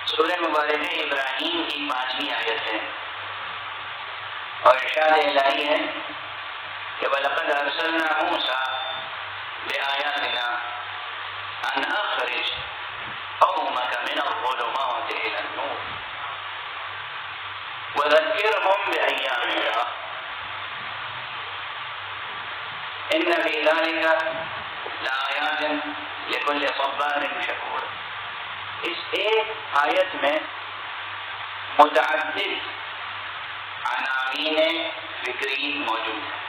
سورہ مبارکہ ابراہیم کی 5ویں آیت ہے، اور ارشاد الہی ہے کہ وَلَقَدْ أَرْسَلْنَا مُوسَىٰ بِآيَاتِنَا أَنْ أَخْرِجْ قَوْمَكَ مِنَ الظُّلُمَاتِ إِلَى النُّورِ وَذَكِّرْهُمْ بِأَيَّامِ اللَّهِ إِنَّ فِي ذَلِكَ لَآيَاتٍ لِكُلِّ صَبَّارٍ شَكُورٍ۔ اس ایک آیت میں متعدد عناوین فکری موجود ہیں،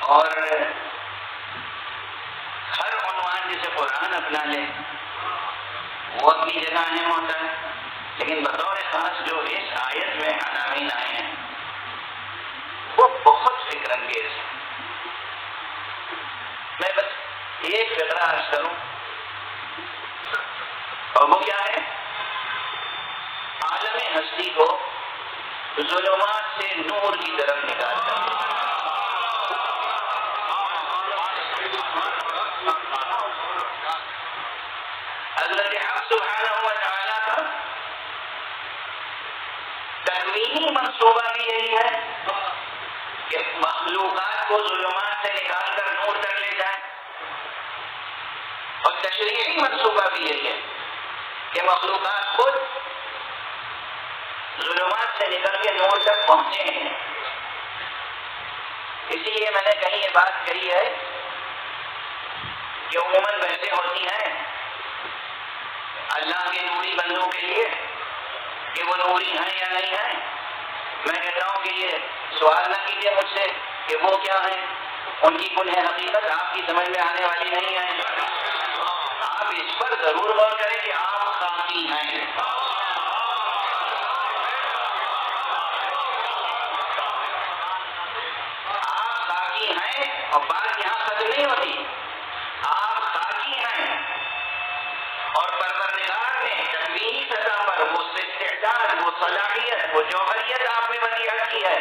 اور ہر عنوان جسے قرآن اپنا لے وہ اپنی جگہ اہم ہوتا ہے، لیکن بطور خاص جو اس آیت میں عناوین آئے ہیں وہ بہت فکر انگیز ہیں۔ میں بس ایک فقرہ عرض کروں، اور وہ کیا ہے؟ عالم ہستی کو ظلمات سے نور کی طرف نکال کر حضرت حق سبحانہ و تعالیٰ کا تکوینی منصوبہ بھی یہی ہے کہ مخلوقات کو ظلمات سے نکال کر نور تک لے جائے، اور تشریعی منصوبہ بھی یہی ہے کہ مخلوقات خود ظلمات سے نکل کے نور تک پہنچے ہیں۔ اسی لیے میں نے کہیں یہ بات کہی ہے کہ عموماً بحثیں ہوتی ہیں اللہ کے نوری بندوں کے لیے کہ وہ نوری ہیں یا نہیں ہیں۔ میں کہتا ہوں کہ یہ سوال نہ کیجیے مجھ سے کہ وہ کیا ہیں، ان کی کنہ حقیقت آپ کی سمجھ میں آنے والی نہیں ہے۔ آپ اس پر ضرور غور کریں کہ آپ خاکی ہیں، اور بات یہاں ختم نہیں ہوتی، آپ خاکی ہیں، اور پروردگار نے تکوینی سطح پر وہ استعداد، وہ صلاحیت، وہ جوہریت آپ میں عطا کی ہے،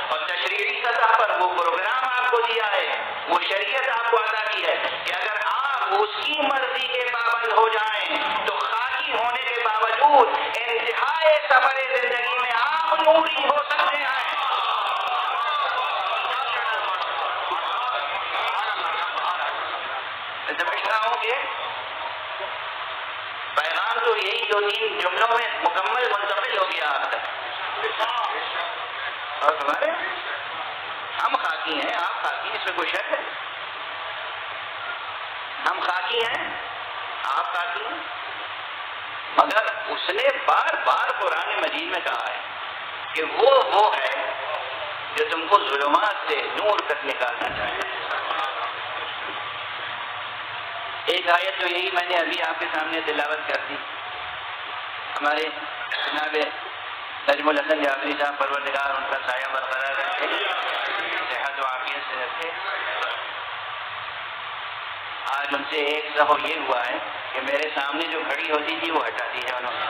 اور تشریعی سطح پر وہ پروگرام آپ کو دیا ہے، وہ شریعت آپ کو عطا کی ہے کہ اگر آپ اس کی مرضی کے پابند ہو جائیں تو خاکی ہونے کے باوجود انتہائی سفر زندگی میں آپ نوری ہو سکتے ہیں۔ سمجھتا ہوں کہ پیغام تو یہی 2-3 جملوں میں مکمل منتقل ہو گیا آپ تک، اور ہمارے ہم خاکی ہیں، آپ خاکی ہیں، اس میں کوئی شک ہے؟ ہم خاکی ہیں، آپ خاکی ہیں، مگر اس نے بار بار قرآن مجید میں کہا ہے کہ وہ ہے جو تم کو ظلمات سے نور تک نکالنا چاہیے۔ ایک آیت تو یہی میں نے ابھی آپ کے سامنے تلاوت کر دی، ہمارے جناب نجم الحسن جعفری صاحب پروردگار ان کا سایہ برقرار رکھے، صحت و عافیت سے رکھے۔ آج ان سے ایک ظفر یہ ہوا ہے کہ میرے سامنے جو کھڑی ہوتی تھی وہ ہٹا دی ہے انہوں نے،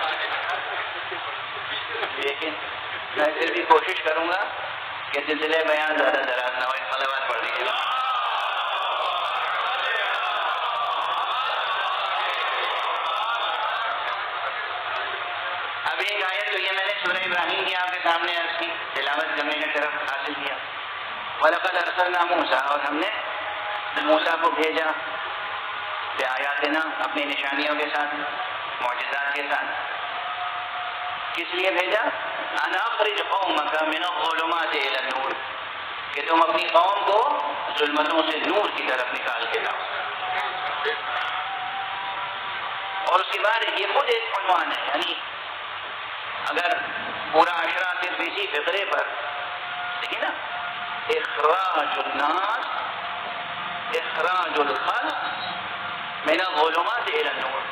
لیکن میں پھر بھی کوشش کروں گا کہ سلسلے بیان زیادہ دراز نہ ہو، صلوات پڑھ دیجیے گا۔ اب ایک آیت تو یہ میں نے سورہ ابراہیم کی آپ کے سامنے عرض کی، تلاوت کرنے کا شرف حاصل کیا۔ وَلَقَدْ أَرْسَلْنَا مُوسَىٰ، اور ہم نے موسیٰ کو بھیجا بآیاتنا، اپنی نشانیوں کے ساتھ، معجزات کے ساتھ۔ کس لیے بھیجا؟ أَنْ أَخْرِجْ قَوْمَكَ مِنَ الظُّلُمَاتِ إِلَى النُّورِ، کہ تم اپنی قوم کو ظلمتوں سے نور کی طرف نکال کے لاؤ۔ اور اس کے بعد یہ خود ایک عنوان ہے، یعنی اگر پورا عشرہ صرف اسی فقرے پر دیکھیے نا، اخراج الناس، اخراج الخلق من الظلمات الى النور،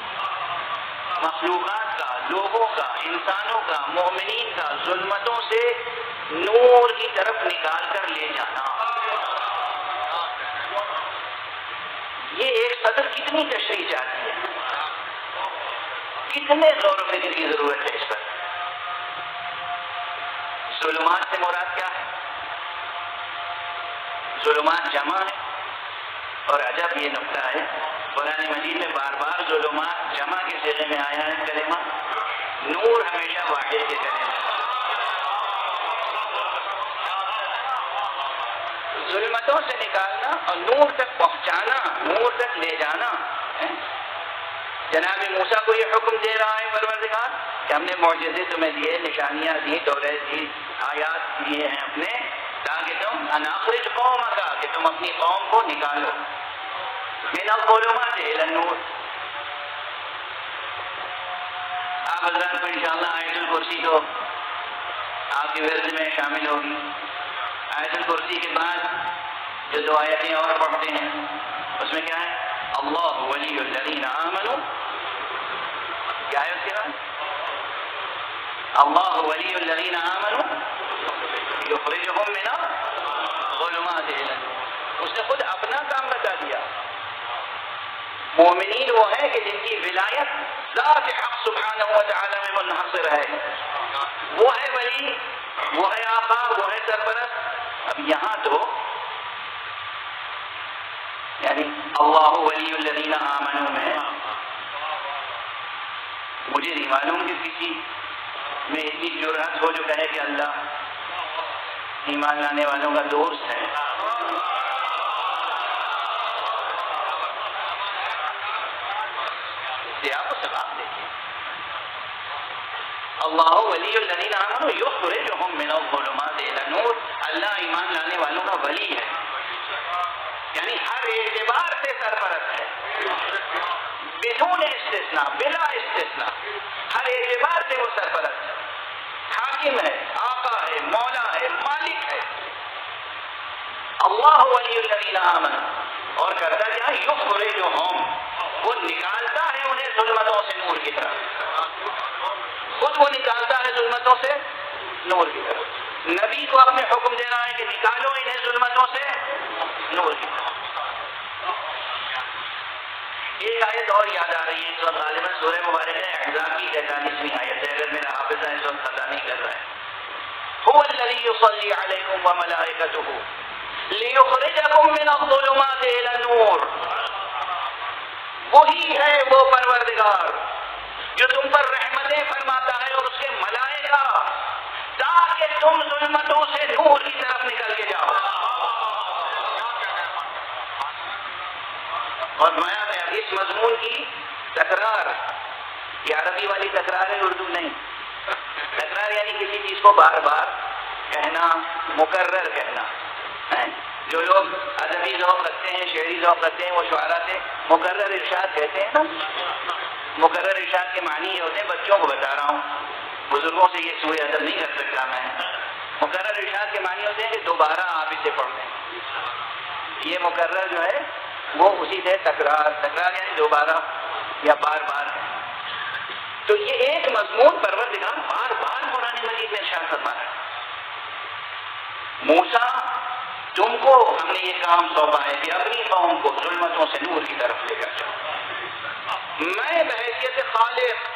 مخلوقات کا، لوگوں کا، انسانوں کا، مومنین کا ظلمتوں سے نور کی طرف نکال کر لے جانا۔ یہ ایک صدر کتنی تشریح چاہتی ہے، کتنے غور و فکر کی ضرورت ہے اس پر۔ ظلمات سے مراد کیا ہے؟ ظلمات جمع ہے، اور عجب یہ نقطہ ہے قرآن مجید میں بار بار ظلمات جمع کے صیغے میں آیا ہے کلمہ، نور ہمیشہ واحد کے کلمہ. ظلمتوں سے نکالنا اور نور تک پہنچانا، نور تک لے جانا. جناب موسیٰ کو یہ حکم دے رہا ہے پروردگار کہ ہم نے معجزے تمہیں دیے، نشانیاں دی، توریت دی، آیات دیے ہیں اپنے، تاکہ تم اناخرج قوم کا، کہ تم اپنی قوم کو نکالو من الظلمات الی النور. آپ حضرات کو انشاءاللہ آیت الکرسی تو آپ کے ورد میں شامل ہوگی. آیت الکرسی کے بعد جو دو آیتیں اور پڑھتے ہیں اس میں کیا ہے؟ اللہ ولی الذین آمنوا. کیا ہے اس کے بعد؟ اللہ ولی الذین آمنوا یخرجہم من الظلمات الی النور. اس نے خود اپنا کام بتا دیا. مومنین وہ ہیں کہ جن کی ولایت ذات حق سبحانہ و تعالی میں منحصر ہے. وہ ہے ولی، وہ ہے آقا، وہ ہے سرپرست. اب یہاں تو یعنی اللہ ولی الذین آمنوا میں مجھے نہیں معلوم کہ کسی میں اتنی جرأت ہو جو کہے کہ اللہ ایمان لانے والوں کا دوست ہے. آپ کو سباب دیکھیے، اللہ ولی الذین آمنوا یخرجہم من الظلمات الی النور. اللہ ایمان لانے والوں کا ولی ہے، یعنی ہر اعتبار سے سرپرست ہے، بدون استثناء، بلا استثناء. ہر اعتبار سے وہ سرپرست ہے، حاکم ہے، آقا ہے، مولا ہے، مالک ہے. اللہ ولی الذین آمنوا. اور کرتا کیا؟ یخرجہم، وہ نکالتا ہے انہیں ظلمتوں سے نور کی طرف. خود وہ نکالتا ہے ظلمتوں سے نور کی طرف. نبی کو اپنے حکم دے رہا ہے کہ نکالو انہیں ظلمتوں سے نور کی طرف. ایک آیت اور یاد آ رہی ہے اس وقت، غالباً سورہ مبارکہ احزاب کی 43ویں آیت ہے، اگر میرا حافظہ اس وقت خطا نہیں کر رہا ہے. هو الذی یصلی علیکم وملائکتہ لیخرجکم من الظلمات الی النور. وہی ہے وہ پروردگار جو تم پر رحمتیں فرماتا ہے اور اس کے ملائکہ، تاکہ تم ظلمتوں سے نور کی طرف نکل کے جاؤ. اور میں اس مضمون کی تکرار، یہ عربی والی تکرار ہے، اردو نہیں. تکرار یعنی کسی چیز کو بار بار کہنا، مکرر کہنا. جو لوگ ادبی ذوق رکھتے ہیں، شعری ذوق رکھتے ہیں، وہ شعراء سے مکرر ارشاد کہتے ہیں نا. مکرر ارشاد کے معنی یہ ہوتے ہیں، بچوں کو بتا رہا ہوں، بزرگوں سے یہ سوء ادب نہیں کر سکتا میں. مکرر ارشاد کے معنی ہوتے ہیں کہ دوبارہ آپ اسے پڑھ لیں. یہ مکرر جو ہے وہ اسی سے تکرار، تکرار یعنی دوبارہ یا بار بار. تو یہ ایک مضمون پروردگار بار بار قرآن مجید میں ارشاد فرما رہا ہے. موسیٰ تم کو ہم نے یہ کام سونپا ہے کہ اپنی قوم کو ظلمتوں سے نور کی طرف لے کر جاؤ. میں بحیثیت خالق،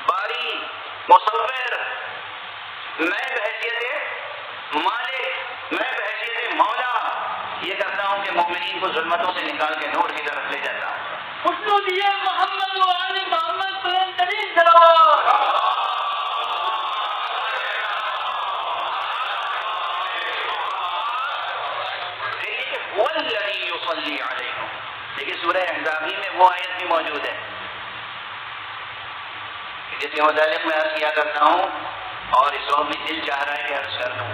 باری، مصور، میں بحیثیت مالک، میں بحیثیت مولا یہ کرتا ہوں کہ مومنین کو ظلمتوں سے نکال کے نور کی طرف لے جاتا ہوں. محمد و آل محمد والذی یصلی علیکم. دیکھیے سورہ احزابی میں وہ آیت بھی موجود ہے جس کے متعلق میں عرض کیا کرتا ہوں، اور اس وقت بھی دل چاہ رہا ہے کہ عرض کر دوں.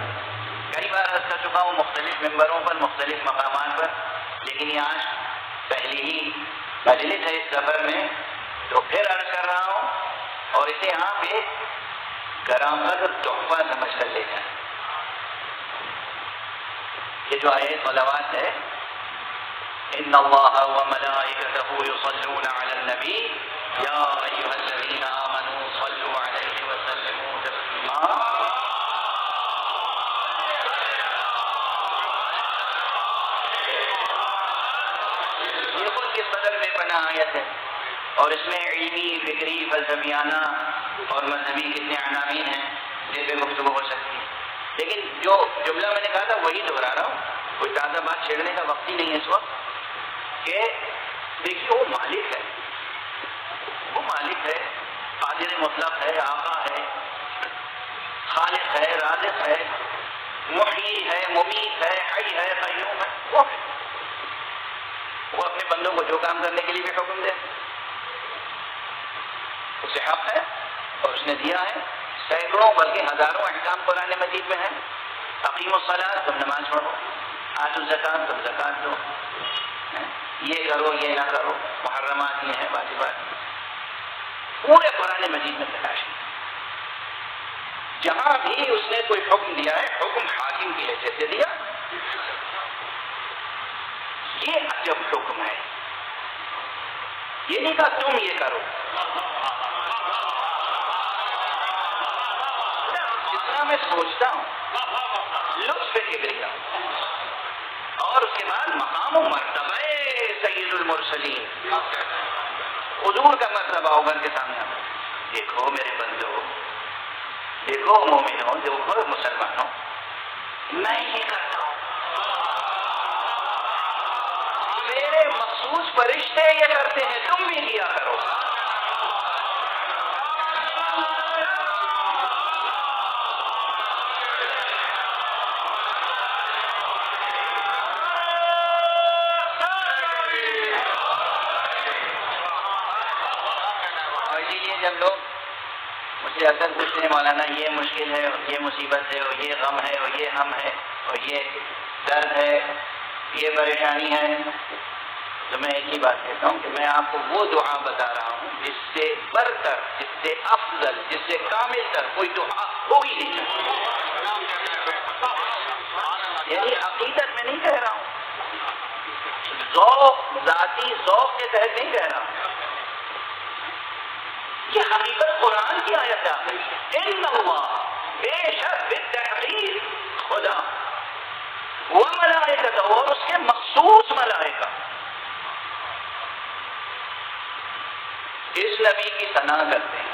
کئی بار عرض کر چکا ہوں مختلف ممبروں پر، مختلف مقامات پر، لیکن یہ آج پہلی ہی مجلس ہے اس سفر میں، تو پھر عرض کر رہا ہوں. اور اسے آپ ایک کرامت اور تحفہ سمجھ کر لے جائیں. یہ جو آیت صلوات ہے، ان اللہ وملائکتہ یصلون علی النبی یا ایھا الذین آمنوا صلوا علیہ وسلموا تسلیما. یہ خود کس قدر بے پناہ آیت ہے، اور اس میں علمی، فکری، فلسفیانہ اور مذہبی کتنے عناوین ہیں جن پہ گفتگو ہو سکتی ہے. لیکن جو جملہ میں نے کہا تھا وہی دہرا رہا ہوں، کوئی تازہ بات چھیڑنے کا وقت ہی نہیں ہے اس وقت، کہ دیکھیے وہ مالک ہے، وہ مالک ہے، قادر مطلق ہے، آقا ہے، خالق ہے، رازق ہے، محیی ہے، ممیت ہے، حی ہے، قیوم ہے، وہ اپنے بندوں کو جو کام کرنے کے لیے بھی حکم دے، اسے حق ہے اور اس نے دیا ہے. سینکڑوں بلکہ ہزاروں احکام قرآن مجید میں ہیں. اقیموا الصلاۃ، تم نماز پڑھو، آتوا الزکوٰۃ، تم زکوٰۃ دو، یہ کرو یہ نہ کرو، محرمات یہ ہیں، واجبات پورے قرآن مجید میں تلاش ہے. جہاں بھی اس نے کوئی حکم دیا ہے حکم حاکم کی حیثیت سے دیا. یہ عجب حکم ہے. یہ نہیں کہا تم یہ کرو. جتنا میں سوچتا ہوں لطف کبریا اور اس کے بعد مقام و مرتبہ سید المرسلین، حضور کا مرتبہ اوبر کے سامنے. دیکھو میرے بندو، دیکھو مومنوں، دیکھو مسلمانوں، میں یہ کرتا ہوں، میرے مخصوص فرشتے یہ کرتے ہیں، تم بھی کیا کرو. جب لوگ مجھ سے اکثر پوچھتے ہیں مولانا یہ مشکل ہے اور یہ مصیبت ہے اور یہ غم ہے اور یہ غم ہے اور یہ درد ہے، یہ پریشانی ہے، تو میں ایک ہی بات کہتا ہوں کہ میں آپ کو وہ دعا بتا رہا ہوں جس سے بڑھ کر، جس سے افضل، جس سے کامل تر کوئی دعا ہو ہی نہیں سکتی. یعنی عقیدت میں نہیں کہہ رہا ہوں، ذوق، ذاتی ذوق کے تحت نہیں کہہ رہا ہوں. یہ حقیقت قرآن کی آیت ہے. ان اللہ، بے شک بالتحقیق خدا، وملائکتہ، اور اس کے مخصوص ملائکہ اس نبی کی ثنا کرتے ہیں،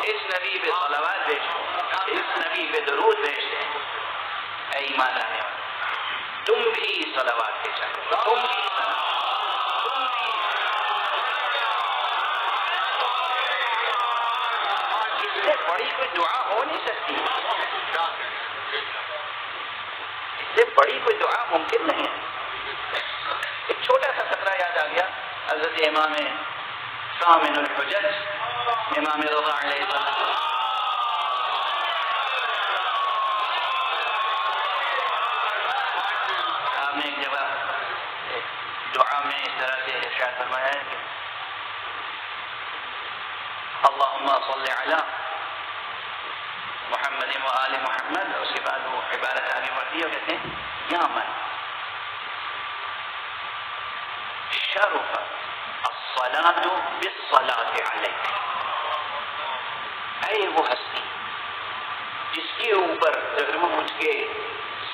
اس نبی پہ صلوات بھیجتے ہیں، اس نبی پہ درود بھیجتے ہیں. اے ایمان لانے والے، تم بھی صلوات کے چاہو، تم بھی بڑی کوئی دعا ہو نہیں سکتی، اس سے بڑی کوئی دعا ممکن نہیں ہے. ایک چھوٹا سا خطرہ یاد آ گیا. حضرت امام ثامن الحجج، امام رضا علیہ السلام، آپ نے ایک جگہ دعا میں اس طرح سے ارشاد فرمایا ہے کہ اللہم صل علی محمد و آل محمد. اس کے بعد وہ عبارت آگے بڑھتی ہے اور کہتے ہیں یا من شرفت الصلاۃ بالصلاۃ علیک، اے وہ ہستی جس کے اوپر درود کے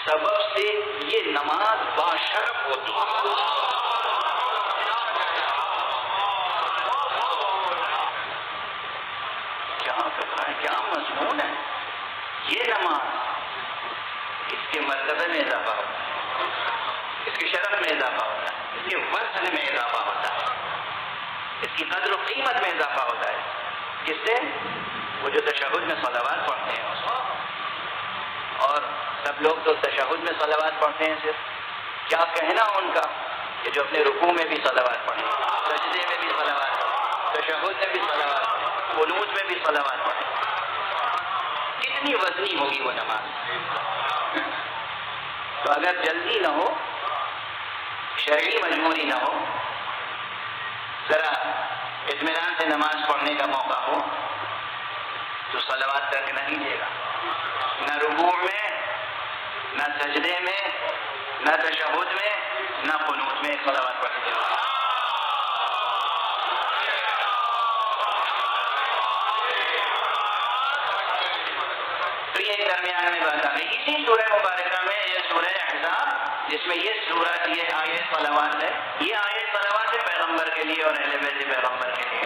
سبب سے یہ نماز باشرف ہوتی ہے. کیا مضمون ہے. یہ نماز اس کے مرتبے میں اضافہ ہوتا ہے، اس کے شرف میں اضافہ ہوتا ہے، اس کے وزن میں اضافہ ہوتا ہے، اس کی قدر و قیمت میں اضافہ ہوتا ہے. کس سے؟ وہ جو تشہد میں صلوات پڑھتے ہیں اس کو. اور سب لوگ تو تشہد میں صلوات پڑھتے ہیں، صرف کیا کہنا ان کا کہ جو اپنے رکوع میں بھی صلوات پڑھیں، سجدے میں بھی صلوات پڑھیں، تشہد میں بھی صلوات پڑھیں، قنوت میں بھی صلوات پڑھیں. کتنی وزنی ہوگی وہ نماز. تو اگر جلدی نہ ہو، شرعی مجبوری نہ ہو، ذرا اطمینان سے نماز پڑھنے کا موقع ہو تو صلوات ترک نہ کیجیے گا. نہ رکوع میں، نہ سجدے میں، نہ تشہد میں، نہ قنوت میں صلوات پڑھیے گا. تو یہ درمیان میں بات آ گئی. اسی سورہ مبارکہ میں یہ سورہ احزاب، جس میں یہ سورت، یہ آیت صلوات ہے، یہ آیت صلوات ہے پیغمبر کے لیے اور اہل بیت پیغمبر کے لیے.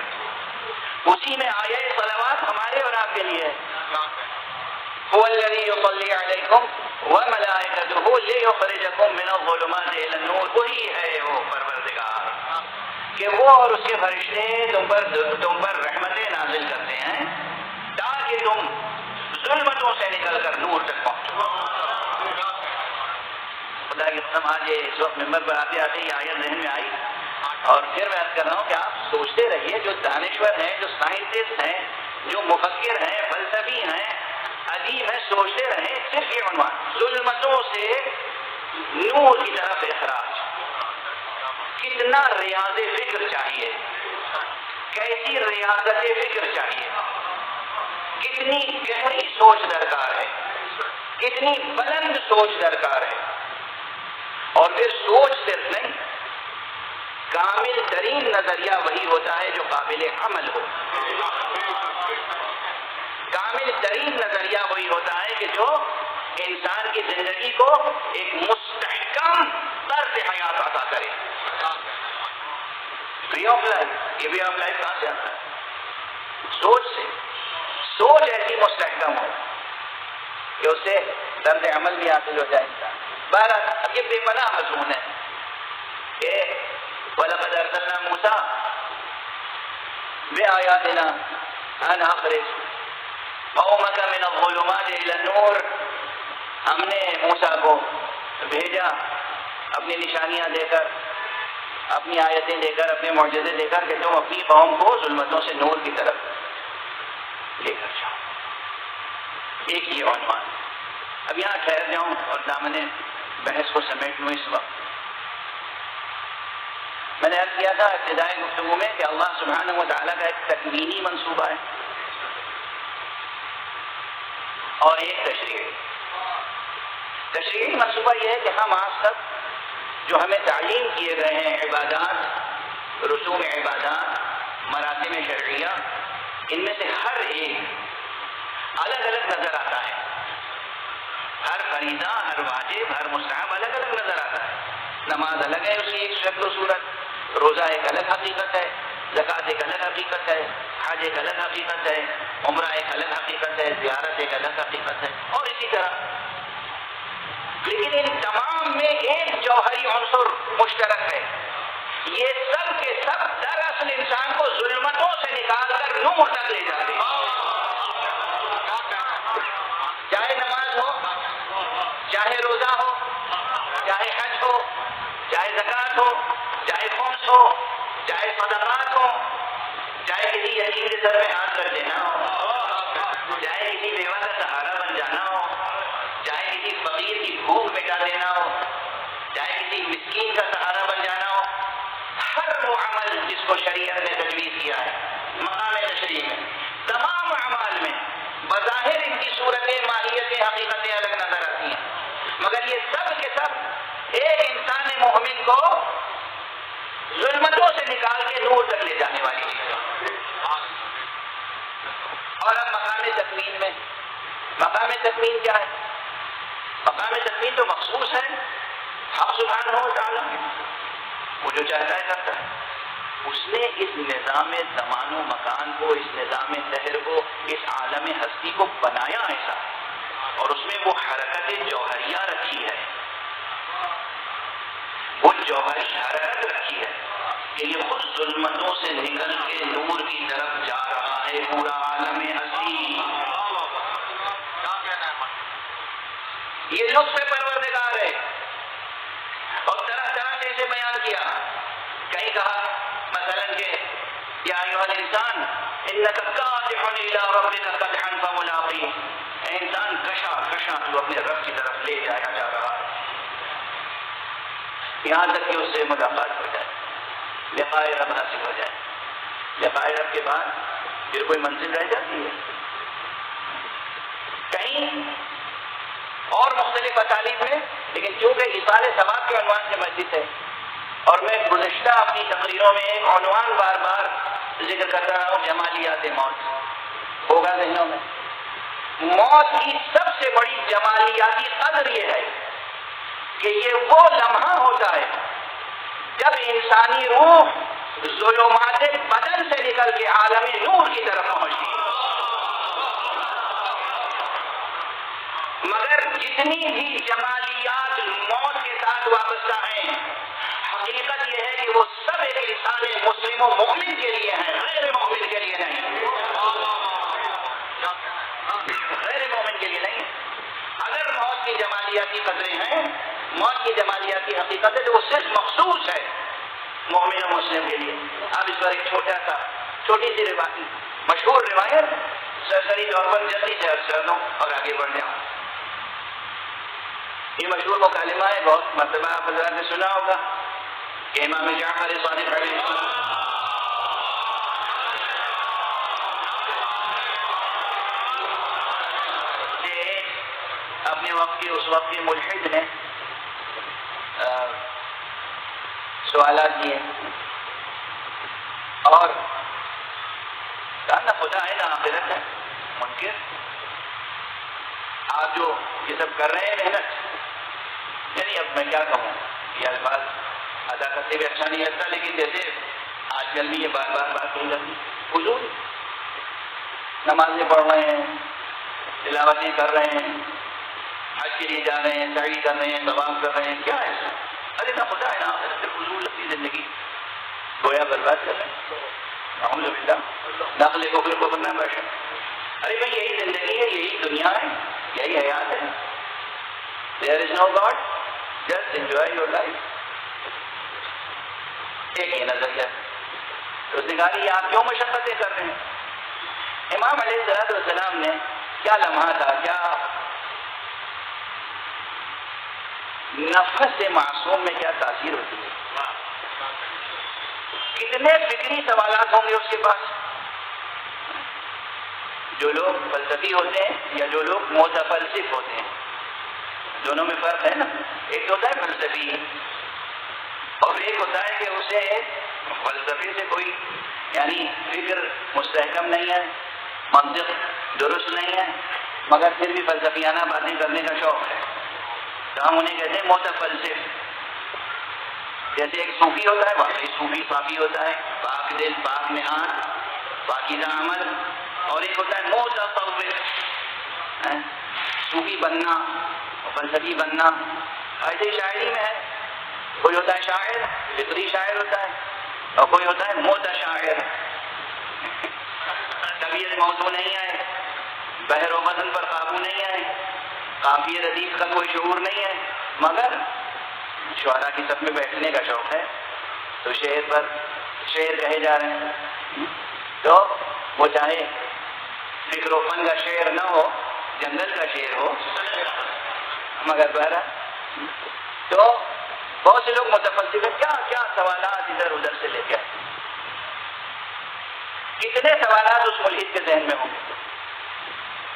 اسی میں آیت صلوات ہمارے اور آپ کے لیے ہے. هو الذي يصلي عليكم وملائكته ليخرجكم من الظلمات الى النور. وہی ہے وہ پروردگار کہ وہ اور اس کے فرشتے تم پر رحمتیں نازل کرتے ہیں تاکہ تم ظلمتوں سے نکل کر نور تک پہنچو. خدا کی قسم آج اس وقت ممبر پر آتے آتے یہ آیت ذہن میں آئی اور پھر میں عرض کر رہا ہوں کہ آپ سوچتے رہیے جو دانشور ہیں، جو سائنٹسٹ ہیں، جو مفکر ہیں، فلسفی ہیں، ادیب ہیں، سوچتے رہیں صرف یہ عنوان ظلمتوں سے نور کی طرف اخراج. کتنا ریاض فکر چاہیے، کیسی ریاضت فکر چاہیے، کتنی گہری سوچ درکار ہے، کتنی بلند سوچ درکار ہے. اور پھر سوچ صرف نہیں، کامل ترین نظریہ وہی ہوتا ہے جو قابل عمل ہو. کامل ترین نظریہ وہی ہوتا ہے کہ جو انسان کی زندگی کو ایک مستحکم طرز حیات عطا کرے. وے آف لائف، یہ وے آف لائف کہاں سے آتا ہے؟ سوچ سے. سوچ ایسی مستحکم ہو کہ اس سے طرز عمل بھی حاصل ہو جائے انسان. بہرحال اب یہ بے پناہ مضمون ہے کہ وَلَقَدْ أَرْسَلْنَا مُوسَىٰ بِآيَاتِنَا أَنْ أَخْرِجْ قَوْمَكَ مِنَ الظُّلُمَاتِ إِلَى النُّورِ. ہم نے موسیٰ کو بھیجا اپنی نشانیاں دے کر، اپنی آیتیں دے کر، اپنے معجزے دے کر کہ تم اپنی قوم کو ظلمتوں سے نور کی طرف لے کر جاؤ. ایک یہ عنوان. اب یہاں ٹھہر جاؤں اور دامن بحث کو سمیٹ لوں. اس وقت میں نے عرض کیا تھا ابتدائی گفتگو میں کہ اللہ سبحانہ و تعالیٰ کا ایک تکوینی منصوبہ ہے اور ایک تشریعی منصوبہ. یہ ہے کہ ہم آج تک جو ہمیں تعلیم کیے گئے ہیں عبادات، رسوم عبادات، مراسم شرعیہ، ان میں سے ہر ایک الگ الگ نظر آتا ہے. ہر فریضہ، ہر واجب، ہر مستحب الگ الگ نظر آتا ہے. نماز الگ ہے، اس کی ایک شکل و صورت. روزہ ایک الگ حقیقت ہے، زکوٰۃ ایک الگ حقیقت ہے، حج ایک الگ حقیقت ہے، عمرہ ایک الگ حقیقت ہے، زیارت ایک الگ حقیقت ہے، اور اسی طرح. لیکن ان تمام میں ایک جوہری عنصر مشترک ہے. یہ سب کے سب دراصل انسان کو ظلمتوں سے نکال کر نور تک لے جاتے ہیں. چاہے نماز ہو، چاہے روزہ ہو، چاہے حج ہو، چاہے زکوٰۃ ہو، چاہے خمس ہو، چاہے صدقات ہو، چاہے کسی یتیم کے سر میں ہاتھ کر دینا ہو، چاہے کسی بیوہ کا سہارا بن جانا ہو، چاہے کسی فقیر کی بھوک مٹا دینا ہو، چاہے کسی مسکین کا سہارا بن جانا ہو. ہر وہ عمل جس کو شریعت نے تجویز کیا ہے مقام تشریع میں، تمام اعمال میں بظاہر ان کی صورتیں، ماہیتیں، حقیقتیں الگ نظر آتی ہیں، مگر یہ سب کے سب ایک انسان مومن کو ظلمتوں سے نکال کے نور تک لے جانے والی چیز ہے. اور ہم مقام تکوین میں، مقام تکوین کیا ہے؟ مقام تکوین تو مخصوص ہے حق سبحانہ و تعالیٰ، وہ جو چاہتا ہے کرتا ہے. اس نے اس نظام زمان و مکان کو، اس نظام دہر کو، اس عالم ہستی کو بنایا ایسا، اور اس میں وہ حرکت جوہریہ رکھی ہے، وہ جوہری حرکت رکھی ہے کہ یہ خود ظلمتوں سے نکل کے نور کی طرف جا رہا ہے پورا عالم ہستی. یہ لطف پروردگار ہے. اور طرح طرح سے اسے بیان کیا. کہیں کہا مثلا کہ یا ایھا الانسان انک کادح الی ربک قدحا فملاقیہ، اے انسان کشا کشا تو اپنے رب کی طرف لے جایا جا رہا ہے، یہاں تک کہ اس سے ملاقات ہو جائے، لقاء رب حاصل ہو جائے. لقاء رب کے بعد پھر کوئی منزل رہ جاتی ہے؟ کہیں اور مختلف اسالیب میں. لیکن چونکہ ایصال ثواب کے عنوان سے مجلس ہے اور میں گزشتہ اپنی تقریروں میں ایک عنوان بار بار ذکر کرتا رہا ہوں، جمالیات موت. ہوگا ذہنوں میں موت کی سب سے بڑی جمالیاتی قدر یہ ہے کہ یہ وہ لمحہ ہوتا ہے جب انسانی روح ظلمات بدن سے نکل کے عالم نور کی طرف پہنچتی ہے. جتنی بھی جمالیات موت کے ساتھ وابستہ ہیں، حقیقت یہ ہے کہ وہ سب ایک انسان مسلم و مومن کے لیے ہیں، غیر مومن کے لیے نہیں، غیر مومن کے لیے نہیں۔ اگر موت کی جمالیاتی قدریں ہیں، موت کی جمالیاتی حقیقت ہے، تو وہ صرف مخصوص ہے مومن و مسلم کے لیے۔ اب اس پر ایک چھوٹی سی روایت، مشہور روایت سرسری طور پر جلدی سے عرض کر دوں اور آگے بڑھ جاؤں۔ یہ مشہور مکالمہ ہے، بہت مرتبہ آپ حضرات نے سنا ہوگا کہ امام جعفر صادق علیہ السلام اپنے وقت کے اس وقت کے ملحد نے سوالات کیے اور کہا نہ خدا ہے نہ آخرت ہے، منکر آپ جو یہ سب کر رہے ہیں محنت، یعنی اب میں کیا کہوں، یہ الفاظ ادا کرتے ہوئے اچھا نہیں لگتا، لیکن جیسے آج کل بھی یہ بار بار بات نہیں کرتی، فضول نمازیں پڑھ رہے ہیں، تلاوتیں کر رہے ہیں، حج کے لیے جا رہے ہیں، سعی کر رہے ہیں، طواف کر رہے ہیں، کیا ہے؟ ارے نہ خدا ہے نہ آخرت ہے، فضول اپنی زندگی گویا برباد کر رہے ہیں، اعوذ باللہ، نقل کفر کو بننا باشا۔ ارے بھائی یہی زندگی ہے، یہی دنیا ہے، یہی حیات ہے، there is no God, just enjoy your life۔ ایک یہ نظریہ، تو اس نے کہا کہ یہ آپ کیوں مشقتیں کر رہے ہیں؟ امام علیہ السلام نے کیا لمحہ تھا، کیا نفس معصوم میں کیا تاثیر ہوتی ہے، کتنے فکری سوالات ہوں گے اس کے پاس۔ جو لوگ فلسفی ہوتے ہیں یا جو لوگ متفلسف ہوتے ہیں، دونوں میں فرق ہے نا، ایک ہوتا ہے فلسفی اور ایک ہوتا ہے کہ اسے فلسفے سے کوئی یعنی فکر مستحکم نہیں ہے، منطق درست نہیں ہے، مگر پھر بھی فلسفیانہ باتیں کرنے کا شوق ہے، تو ہم انہیں کہتے ہیں متفلسف۔ جیسے ایک صوفی ہوتا ہے، واقعی صوفی صافی ہوتا ہے، پاک دل پاک نہاد پاکیزہ عمل، اور ایک ہوتا ہے متصوف، صوفی بننا فلسفی بننا۔ ایسے شاعری میں ہے، کوئی ہوتا ہے شاعر، فطری شاعر ہوتا ہے، اور کوئی ہوتا ہے متشاعر، طبیعت موضوع نہیں ہے، بحر و وزن پر قابو نہیں ہے، قافیہ ردیف کا کوئی شعور نہیں ہے، مگر شعراء کی صف میں بیٹھنے کا شوق ہے، تو شعر پر شعر کہے جا رہے ہیں، تو وہ چاہے فکر و فن کا شعر نہ ہو، جنگل کا شعر ہو، مگر بہرحال تو بہت سے لوگ متفلسف ہیں، کیا کیا سوالات ادھر ادھر سے لے کے آئے، کتنے سوالات اس ملحد کے ذہن میں ہوں گے،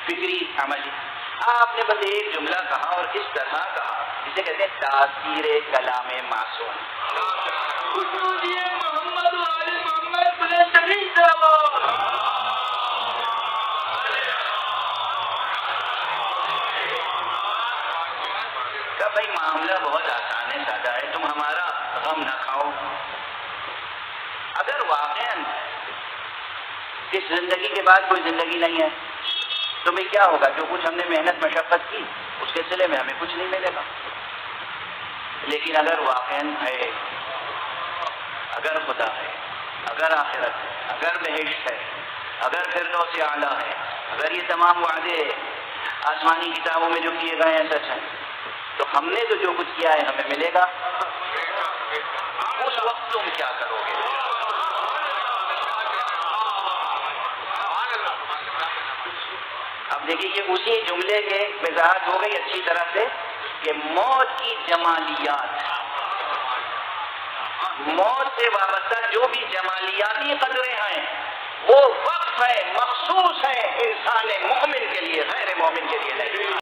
فکری عملی۔ آپ نے بس ایک جملہ کہا اور اس طرح کہا، جسے کہتے ہیں تاثیر کلام معصوم۔ محمد وآل محمد کہ بھائی معاملہ بہت آسان ہے، سادہ ہے، تم ہمارا غم نہ کھاؤ۔ اگر واقعاً اس زندگی کے بعد کوئی زندگی نہیں ہے تو بھائی کیا ہوگا؟ جو کچھ ہم نے محنت مشقت کی اس کے صلے میں ہمیں کچھ نہیں ملے گا۔ لیکن اگر واقعاً ہے، اگر خدا ہے، اگر آخرت ہے، اگر بہشت ہے، اگر فردوس اعلیٰ ہے، اگر یہ تمام وعدے آسمانی کتابوں میں جو کیے گئے ہیں سچ ہیں، تو ہم نے تو جو کچھ کیا ہے ہمیں ملے گا۔ اس وقت تم کیا کرو گے؟ اب دیکھیے کہ اسی جملے کے وضاحت ہو گئی اچھی طرح سے کہ موت کی جمالیات، موت سے وابستہ جو بھی جمالیاتی قدریں ہیں وہ وقف ہے، مخصوص ہے انسان مومن کے لیے، غیر مومن کے لیے نہیں۔